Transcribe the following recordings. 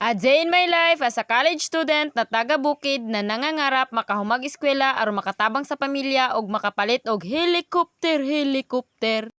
A day in my life as a college student na taga-bukid na nangangarap makahumag-eskwela aron makatabang sa pamilya og makapalit og helicopter.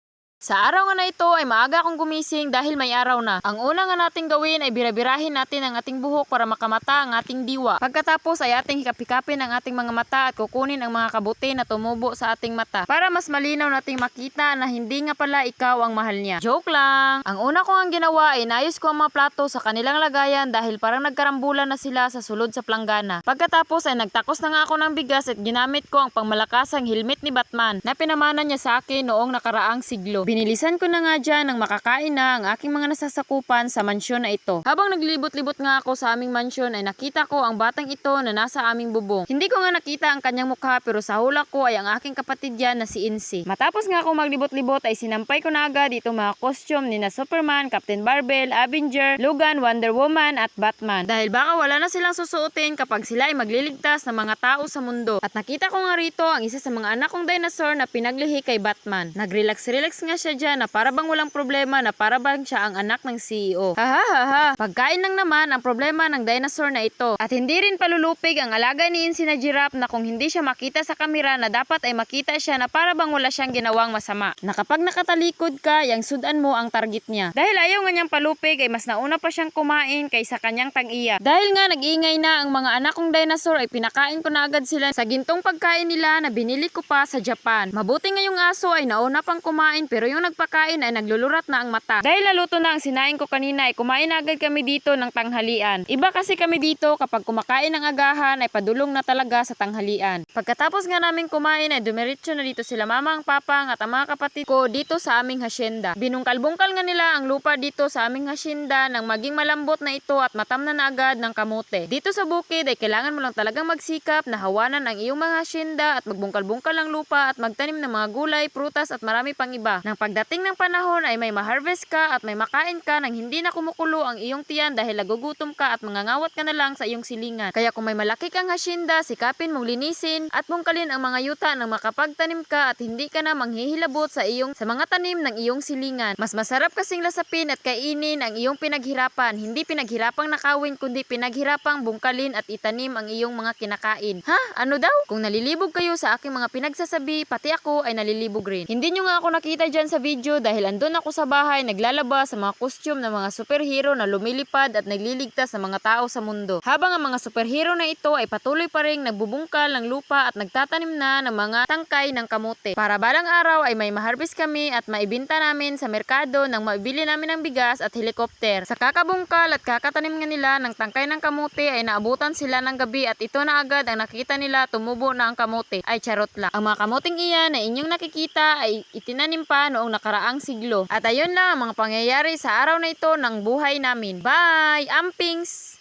Sa araw nga na ito ay maaga akong gumising dahil may araw na. Ang una nga nating gawin ay birabirahin natin ang ating buhok para makamata ang ating diwa. Pagkatapos ay ating hikapikapin ang ating mga mata at kukunin ang mga kabuti na tumubo sa ating mata para mas malinaw nating makita na hindi nga pala ikaw ang mahal niya. Joke lang! Ang una ko ang ginawa ay inayos ko ang mga plato sa kanilang lagayan dahil parang nagkarambulan na sila sa sulod sa planggana. Pagkatapos ay nagtakos na nga ako ng bigas at ginamit ko ang pangmalakasang helmet ni Batman na pinamana niya sa akin noong nakaraang siglo. Binilisan ko na nga dyan nang makakain na ang aking mga nasasakupan sa mansyon na ito. Habang naglibot-libot nga ako sa aming mansyon ay nakita ko ang batang ito na nasa aming bubong. Hindi ko nga nakita ang kanyang mukha pero sa hula ko ay ang aking kapatid yan na si Insi. Matapos nga ako maglibot-libot ay sinampay ko na agad itong mga costume ni na Superman, Captain Barbell, Avenger, Logan, Wonder Woman at Batman. Dahil baka wala na silang susuotin kapag sila ay magliligtas ng mga tao sa mundo. At nakita ko nga rito ang isa sa mga anak kong dinosaur na pinaglihi kay Batman. Nagrelax-relax nga siya dyan na para bang walang problema na para bang siya ang anak ng CEO. Hahaha. Pagkain lang naman ang problema ng dinosaur na ito. At hindi rin palulupig ang alaga ni Insi na giraffe na kung hindi siya makita sa kamera na dapat ay makita siya na para bang wala siyang ginawang masama. Na kapag nakatalikod ka, yang sudan mo ang target niya. Dahil ayaw nga niyang palupig ay mas nauna pa siyang kumain kaysa kanyang tag-iya. Dahil nga nag-ingay na ang mga anak kong dinosaur ay pinakain ko na agad sila sa gintong pagkain nila na binili ko pa sa Japan. Mabuti nga yung aso ay nauna pang kumain pero yung nagpakain ay naglulurat na ang mata. Dahil naluto na ang sinaing ko kanina ay kumain agad kami dito ng tanghalian. Iba kasi kami dito kapag kumakain ng agahan ay padulong na talaga sa tanghalian. Pagkatapos nga namin kumain ay dumiretso na dito sila mama, ang papa at ang mga kapatid ko dito sa aming hasyenda. Binungkal-bungkal nga nila ang lupa dito sa aming hasyenda nang maging malambot na ito at matamnan na agad ng kamote. Dito sa bukid ay kailangan mo lang talagang magsikap na hawanan ang iyong mga hasyenda at magbungkal-bungkal ang lupa at magtanim ng mga gulay, prutas at marami pang iba. Nang pagdating ng panahon ay may ma-harvest ka at may makain ka nang hindi na kumukulo ang iyong tiyan dahil nagugutom ka at mangangawat ka na lang sa iyong silingan. Kaya kung may malaki kang hasyenda, sikapin mong linisin at bungkalin ang mga yuta nang makapagtanim ka at hindi ka na manghihilabot sa mga tanim ng iyong silingan. Mas masarap kasing lasapin at kainin ang iyong pinaghirapan, hindi pinaghirapang nakawin kundi pinaghirapang bungkalin at itanim ang iyong mga kinakain. Ha? Ano daw? Kung nalilibog kayo sa aking mga pinagsasabi, pati ako ay nalilibog rin. Hindi nyo nga ako nakita dyan sa video dahil andun ako sa bahay naglalaba sa mga costume ng mga superhero na lumilipad at nagliligtas ng mga tao sa mundo. Habang ang mga superhero na ito ay patuloy pa rin nagbubungkal ng lupa at nagtatanim na ng mga tangkay ng kamote. Para balang araw ay may ma-harvest kami at maibenta namin sa merkado nang maibili namin ng bigas at helicopter. Sa kakabungkal at kakatanim nga nila ng tangkay ng kamote ay naabutan sila ng gabi at ito na agad ang nakita nila tumubo na ang kamote. Ay charot lang. Ang mga kamoting iyan na inyong nakikita ay itinanim pa noong nakaraang siglo. At ayun lang ang mga pangyayari sa araw na ito ng buhay namin. Bye! Ampings!